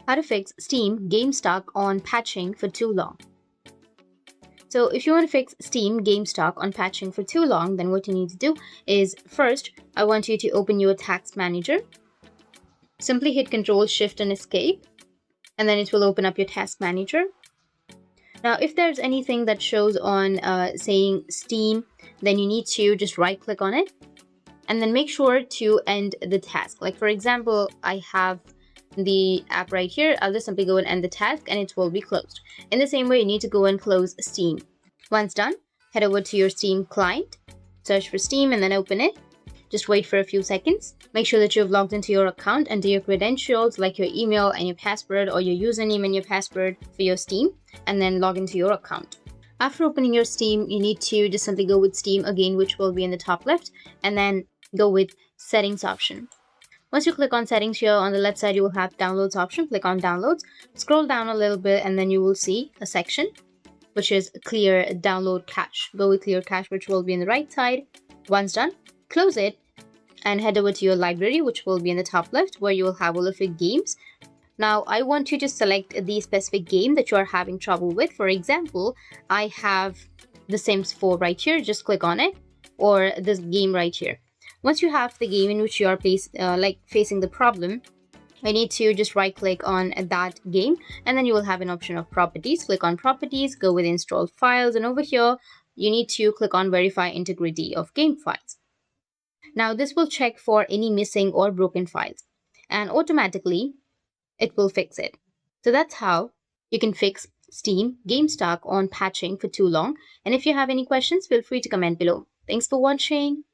How to fix Steam game stuck on patching for too long. So if you want to fix Steam game stuck on patching for too long, then what you need to do is first, I want you to open your task manager. Simply hit Control, Shift and Escape, and then it will open up your task manager. Now, if there's anything that shows on saying Steam, then you need to just right click on it and then make sure to end the task. Like for example, I have the app right here. I'll just simply go and end the task and it will be closed. In the same way, you need to go and close Steam. Once done, head over to your Steam client, search for Steam and then open it. Just wait for a few seconds. Make sure that you've logged into your account, enter your credentials like your email and your password, or your username and your password for your Steam, and then log into your account. After opening your Steam, you need to just simply go with Steam again, which will be in the top left, and then go with Settings option. Once you click on Settings here on the left side, you will have Downloads option. Click on Downloads, scroll down a little bit, and then you will see a section which is Clear Download Cache. Go with Clear Cache, which will be in the right side. Once done, close it and head over to your library, which will be in the top left, where you will have all of your games. Now, I want you to select the specific game that you are having trouble with. For example, I have The Sims 4 right here. Just click on it, or this game right here. Once you have the game in which you are facing the problem, I need to just right click on that game, and then you will have an option of properties. Click on properties, go with installed files, and over here you need to click on verify integrity of game files. Now this will check for any missing or broken files, and automatically it will fix it. So that's how you can fix Steam game stuck on patching for too long. And if you have any questions, feel free to comment below. Thanks for watching.